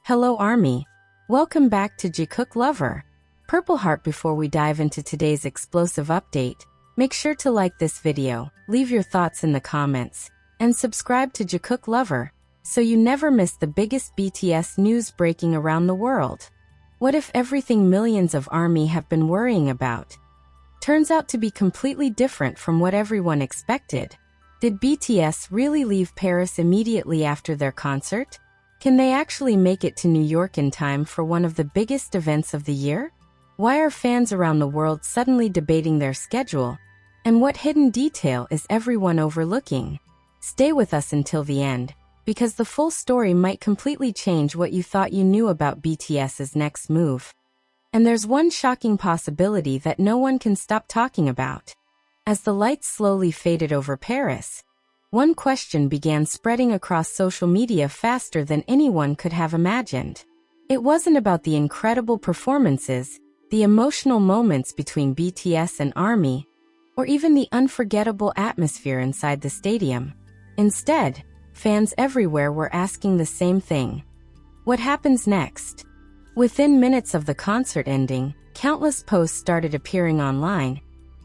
Hello Army! Welcome back to Jikook Lover. Purple Heart. Before we dive into today's explosive update, make sure to like this video, leave your thoughts in the comments, and subscribe to Jikook Lover, so you never miss the biggest BTS news breaking around the world. What if everything millions of ARMY have been worrying about turns out to be completely different from what everyone expected? Did BTS really leave Paris immediately after their concert? Can they actually make it to New York in time for one of the biggest events of the year? Why are fans around the world suddenly debating their schedule? And what hidden detail is everyone overlooking? Stay with us until the end, because the full story might completely change what you thought you knew about BTS's next move. And there's one shocking possibility that no one can stop talking about. As the lights slowly faded over Paris, one question began spreading across social media faster than anyone could have imagined. It wasn't about the incredible performances, the emotional moments between BTS and ARMY, or even the unforgettable atmosphere inside the stadium. Instead, fans everywhere were asking the same thing. What happens next? Within minutes of the concert ending, countless posts started appearing online,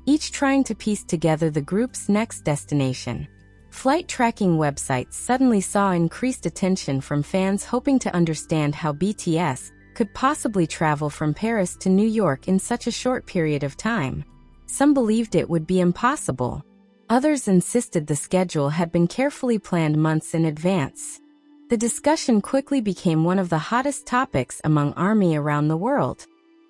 each trying to piece together the group's next destination. Flight tracking websites suddenly saw increased attention from fans hoping to understand how BTS could possibly travel from Paris to New York in such a short period of time. Some believed it would be impossible. Others insisted the schedule had been carefully planned months in advance. The discussion quickly became one of the hottest topics among ARMY around the world.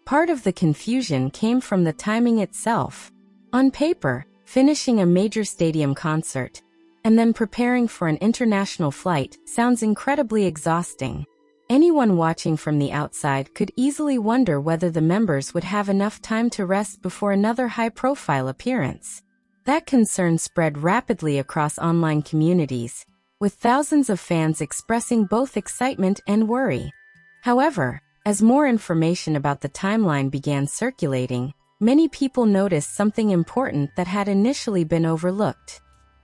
Part of the confusion came from the timing itself. On paper, finishing a major stadium concert and then preparing for an international flight sounds incredibly exhausting. Anyone watching from the outside could easily wonder whether the members would have enough time to rest before another high-profile appearance. That concern spread rapidly across online communities, with thousands of fans expressing both excitement and worry. However, as more information about the timeline began circulating, many people noticed something important that had initially been overlooked.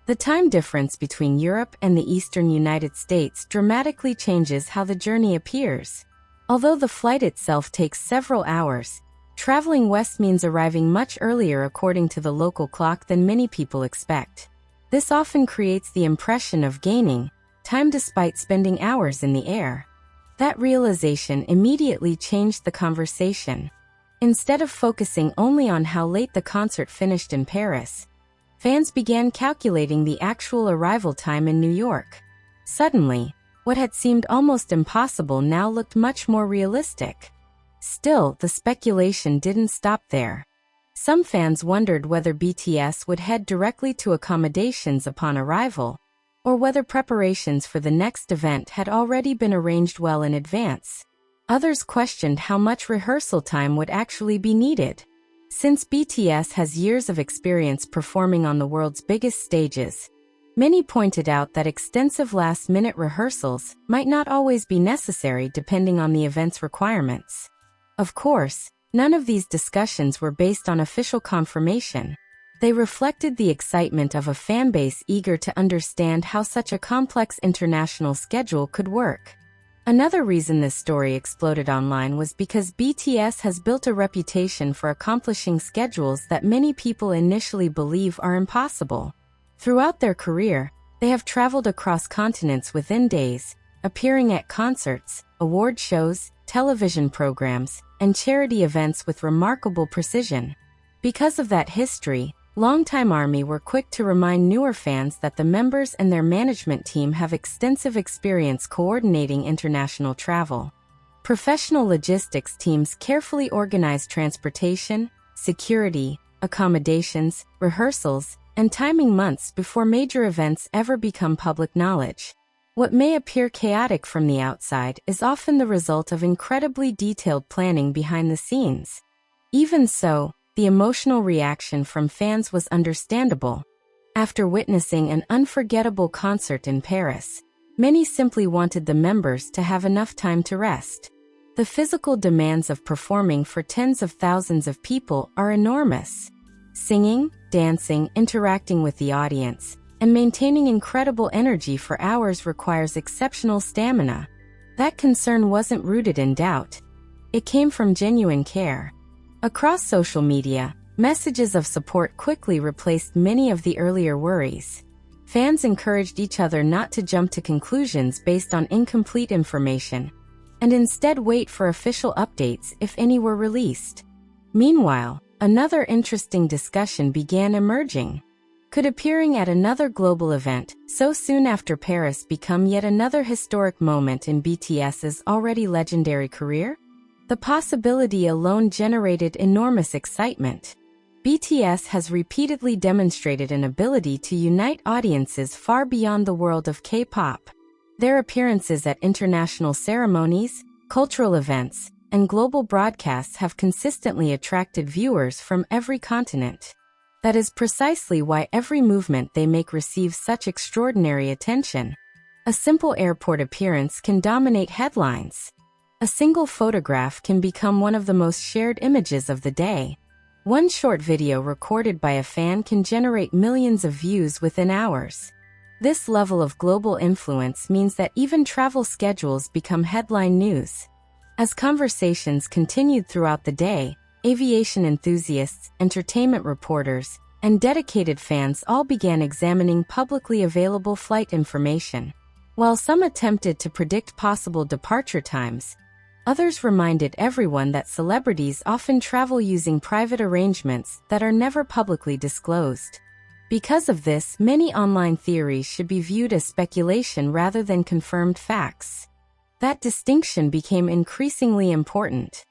The time difference between Europe and the eastern United States dramatically changes how the journey appears. Although the flight itself takes several hours, traveling west means arriving much earlier according to the local clock than many people expect. This often creates the impression of gaining time despite spending hours in the air. That realization immediately changed the conversation. Instead of focusing only on how late the concert finished in Paris, fans began calculating the actual arrival time in New York. Suddenly, what had seemed almost impossible now looked much more realistic. Still, the speculation didn't stop there. Some fans wondered whether BTS would head directly to accommodations upon arrival, or whether preparations for the next event had already been arranged well in advance. Others questioned how much rehearsal time would actually be needed. Since BTS has years of experience performing on the world's biggest stages, many pointed out that extensive last-minute rehearsals might not always be necessary depending on the event's requirements. Of course, none of these discussions were based on official confirmation. They reflected the excitement of a fanbase eager to understand how such a complex international schedule could work. Another reason this story exploded online was because BTS has built a reputation for accomplishing schedules that many people initially believe are impossible. Throughout their career, they have traveled across continents within days, appearing at concerts, award shows, television programs, and charity events with remarkable precision. Because of that history, longtime ARMY were quick to remind newer fans that the members and their management team have extensive experience coordinating international travel. Professional logistics teams carefully organize transportation, security, accommodations, rehearsals, and timing months before major events ever become public knowledge. What may appear chaotic from the outside is often the result of incredibly detailed planning behind the scenes. Even so, the emotional reaction from fans was understandable. After witnessing an unforgettable concert in Paris, many simply wanted the members to have enough time to rest. The physical demands of performing for tens of thousands of people are enormous. Singing, dancing, interacting with the audience, and maintaining incredible energy for hours requires exceptional stamina. That concern wasn't rooted in doubt. It came from genuine care. Across social media, messages of support quickly replaced many of the earlier worries. Fans encouraged each other not to jump to conclusions based on incomplete information, and instead wait for official updates if any were released. Meanwhile, another interesting discussion began emerging. Could appearing at another global event so soon after Paris become yet another historic moment in BTS's already legendary career? The possibility alone generated enormous excitement. BTS has repeatedly demonstrated an ability to unite audiences far beyond the world of K-pop. Their appearances at international ceremonies, cultural events, and global broadcasts have consistently attracted viewers from every continent. That is precisely why every movement they make receives such extraordinary attention. A simple airport appearance can dominate headlines. A single photograph can become one of the most shared images of the day. One short video recorded by a fan can generate millions of views within hours. This level of global influence means that even travel schedules become headline news. As conversations continued throughout the day, aviation enthusiasts, entertainment reporters, and dedicated fans all began examining publicly available flight information. While some attempted to predict possible departure times, others reminded everyone that celebrities often travel using private arrangements that are never publicly disclosed. Because of this, many online theories should be viewed as speculation rather than confirmed facts. That distinction became increasingly important.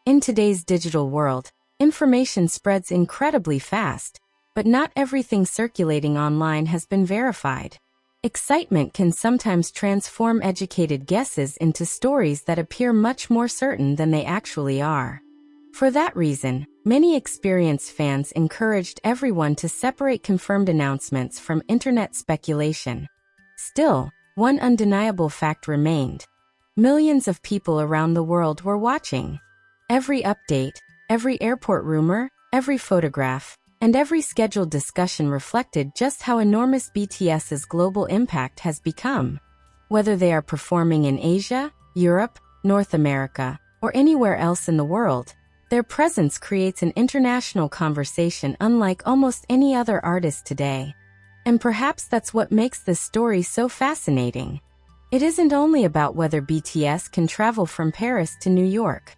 In today's digital world, information spreads incredibly fast, but not everything circulating online has been verified. Excitement can sometimes transform educated guesses into stories that appear much more certain than they actually are. For that reason, many experienced fans encouraged everyone to separate confirmed announcements from internet speculation. Still, one undeniable fact remained. Millions of people around the world were watching. Every update, every airport rumor, every photograph, and every scheduled discussion reflected just how enormous BTS's global impact has become. Whether they are performing in Asia, Europe, North America, or anywhere else in the world, their presence creates an international conversation unlike almost any other artist today. And perhaps that's what makes this story so fascinating. It isn't only about whether BTS can travel from Paris to New York.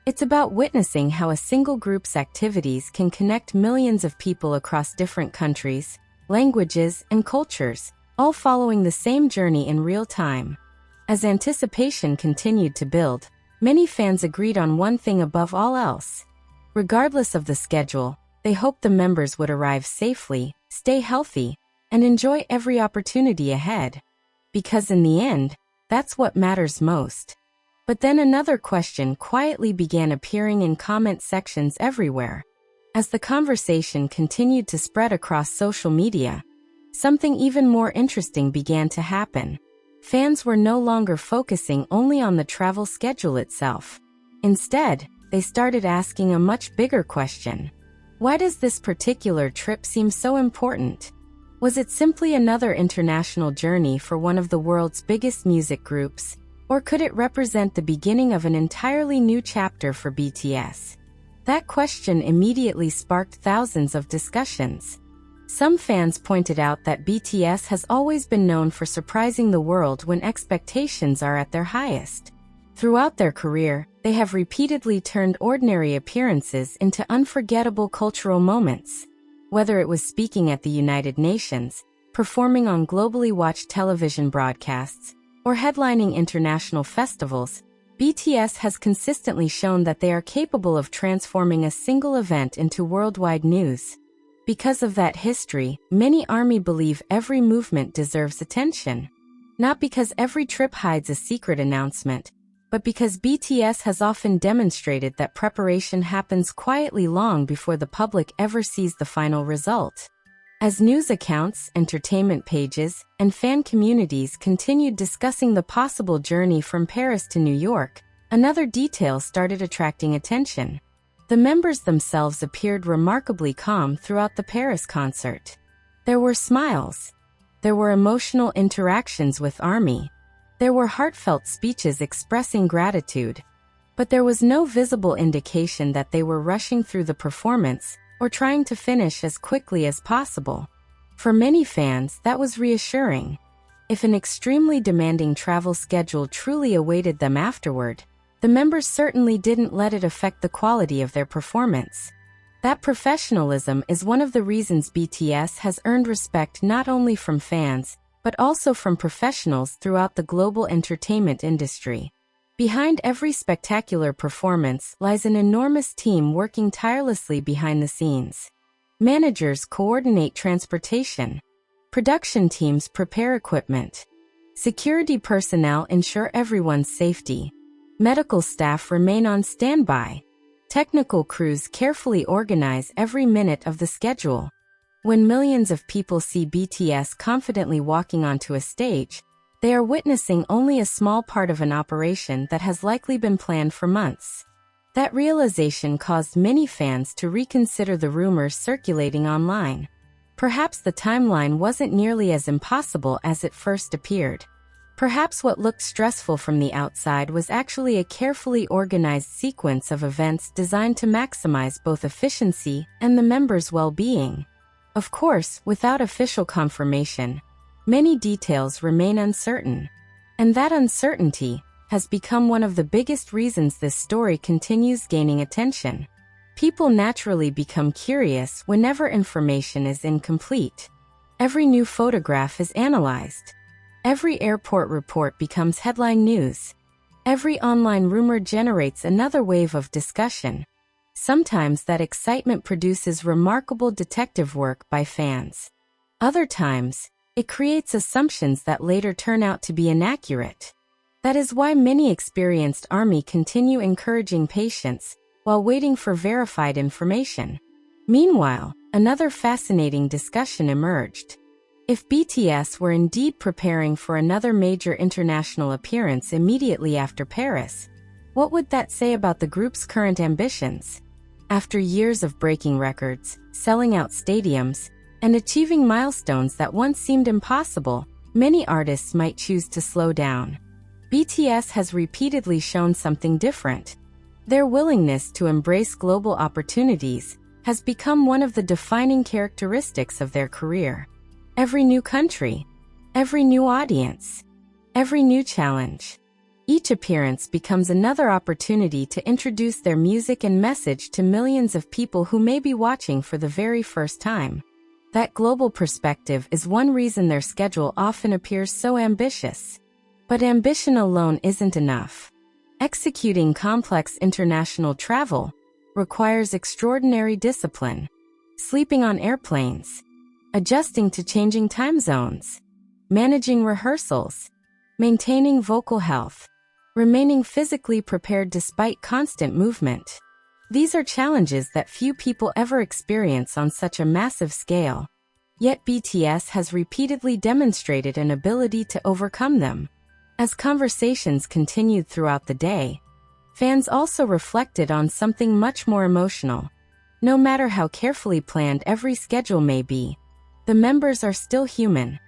It's about witnessing how a single group's activities can connect millions of people across different countries, languages, and cultures, all following the same journey in real time. As anticipation continued to build, many fans agreed on one thing above all else. Regardless of the schedule, they hoped the members would arrive safely, stay healthy, and enjoy every opportunity ahead. Because in the end, that's what matters most. But then another question quietly began appearing in comment sections everywhere. As the conversation continued to spread across social media, something even more interesting began to happen. Fans were no longer focusing only on the travel schedule itself. Instead, they started asking a much bigger question. Why does this particular trip seem so important? Was it simply another international journey for one of the world's biggest music groups? Or could it represent the beginning of an entirely new chapter for BTS? That question immediately sparked thousands of discussions. Some fans pointed out that BTS has always been known for surprising the world when expectations are at their highest. Throughout their career, they have repeatedly turned ordinary appearances into unforgettable cultural moments. Whether it was speaking at the United Nations, performing on globally watched television broadcasts, or headlining international festivals, BTS has consistently shown that they are capable of transforming a single event into worldwide news. Because of that history, many ARMY believe every movement deserves attention. Not because every trip hides a secret announcement, but because BTS has often demonstrated that preparation happens quietly long before the public ever sees the final result. As news accounts, entertainment pages, and fan communities continued discussing the possible journey from Paris to New York, another detail started attracting attention. The members themselves appeared remarkably calm throughout the Paris concert. There were smiles. There were emotional interactions with ARMY. There were heartfelt speeches expressing gratitude, but there was no visible indication that they were rushing through the performance or trying to finish as quickly as possible. For many fans, that was reassuring. If an extremely demanding travel schedule truly awaited them afterward, the members certainly didn't let it affect the quality of their performance. That professionalism is one of the reasons BTS has earned respect not only from fans, but also from professionals throughout the global entertainment industry. Behind every spectacular performance lies an enormous team working tirelessly behind the scenes. Managers coordinate transportation. Production teams prepare equipment. Security personnel ensure everyone's safety. Medical staff remain on standby. Technical crews carefully organize every minute of the schedule. When millions of people see BTS confidently walking onto a stage, they are witnessing only a small part of an operation that has likely been planned for months. That realization caused many fans to reconsider the rumors circulating online. Perhaps the timeline wasn't nearly as impossible as it first appeared. Perhaps what looked stressful from the outside was actually a carefully organized sequence of events designed to maximize both efficiency and the members' well-being. Of course, without official confirmation, many details remain uncertain. And that uncertainty has become one of the biggest reasons this story continues gaining attention. People naturally become curious whenever information is incomplete. Every new photograph is analyzed. Every airport report becomes headline news. Every online rumor generates another wave of discussion. Sometimes that excitement produces remarkable detective work by fans. Other times, it creates assumptions that later turn out to be inaccurate. That is why many experienced ARMY continue encouraging patience while waiting for verified information. Meanwhile, another fascinating discussion emerged. If BTS were indeed preparing for another major international appearance immediately after Paris, what would that say about the group's current ambitions? After years of breaking records, selling out stadiums, and achieving milestones that once seemed impossible, many artists might choose to slow down. BTS has repeatedly shown something different. Their willingness to embrace global opportunities has become one of the defining characteristics of their career. Every new country, every new audience, every new challenge. Each appearance becomes another opportunity to introduce their music and message to millions of people who may be watching for the very first time. That global perspective is one reason their schedule often appears so ambitious. But ambition alone isn't enough. Executing complex international travel requires extraordinary discipline. Sleeping on airplanes, adjusting to changing time zones, managing rehearsals, maintaining vocal health, remaining physically prepared despite constant movement. These are challenges that few people ever experience on such a massive scale. Yet BTS has repeatedly demonstrated an ability to overcome them. As conversations continued throughout the day, fans also reflected on something much more emotional. No matter how carefully planned every schedule may be, the members are still human.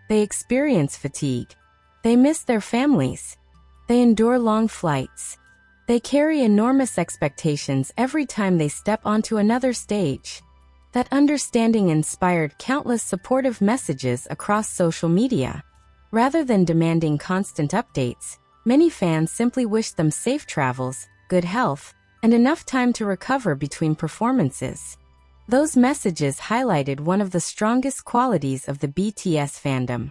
They experience fatigue. They miss their families. They endure long flights. They carry enormous expectations every time they step onto another stage. That understanding inspired countless supportive messages across social media. Rather than demanding constant updates, many fans simply wished them safe travels, good health, and enough time to recover between performances. Those messages highlighted one of the strongest qualities of the BTS fandom.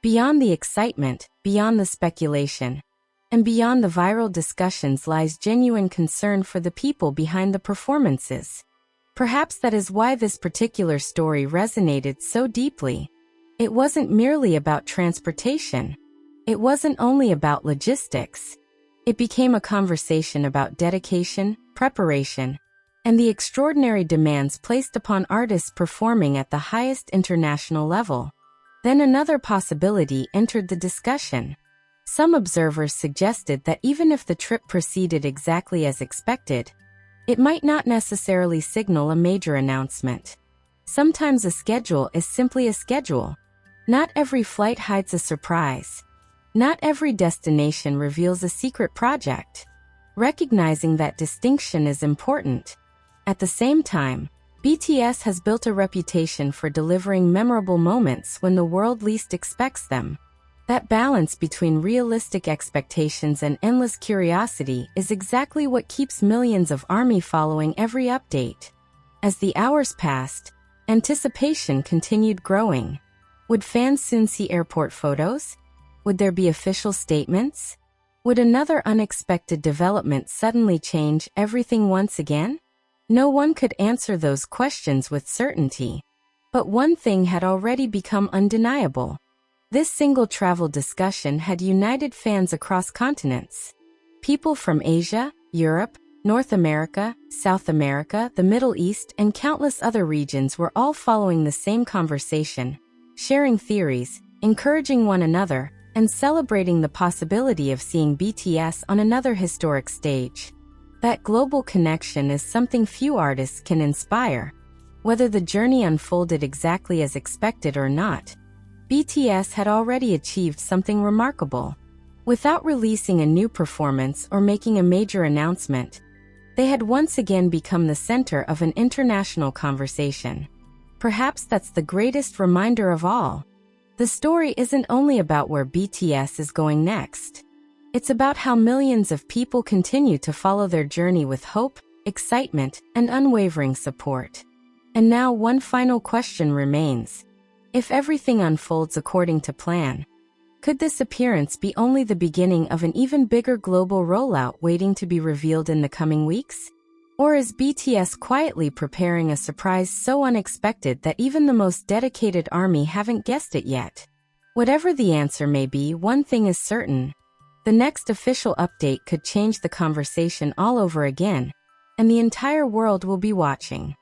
Beyond the excitement, beyond the speculation, and beyond the viral discussions lies genuine concern for the people behind the performances. Perhaps that is why this particular story resonated so deeply. It wasn't merely about transportation. It wasn't only about logistics. It became a conversation about dedication, preparation, and the extraordinary demands placed upon artists performing at the highest international level. Then another possibility entered the discussion. Some observers suggested that even if the trip proceeded exactly as expected, it might not necessarily signal a major announcement. Sometimes a schedule is simply a schedule. Not every flight hides a surprise. Not every destination reveals a secret project. Recognizing that distinction is important. At the same time, BTS has built a reputation for delivering memorable moments when the world least expects them. That balance between realistic expectations and endless curiosity is exactly what keeps millions of ARMY following every update. As the hours passed, anticipation continued growing. Would fans soon see airport photos? Would there be official statements? Would another unexpected development suddenly change everything once again? No one could answer those questions with certainty. But one thing had already become undeniable. This single travel discussion had united fans across continents. People from Asia, Europe, North America, South America, the Middle East, and countless other regions were all following the same conversation, sharing theories, encouraging one another, and celebrating the possibility of seeing BTS on another historic stage. That global connection is something few artists can inspire. Whether the journey unfolded exactly as expected or not, BTS had already achieved something remarkable. Without releasing a new performance or making a major announcement, they had once again become the center of an international conversation. Perhaps that's the greatest reminder of all. The story isn't only about where BTS is going next. It's about how millions of people continue to follow their journey with hope, excitement, and unwavering support. And now one final question remains. If everything unfolds according to plan, could this appearance be only the beginning of an even bigger global rollout waiting to be revealed in the coming weeks? Or is BTS quietly preparing a surprise so unexpected that even the most dedicated ARMY haven't guessed it yet? Whatever the answer may be, one thing is certain. The next official update could change the conversation all over again, and the entire world will be watching.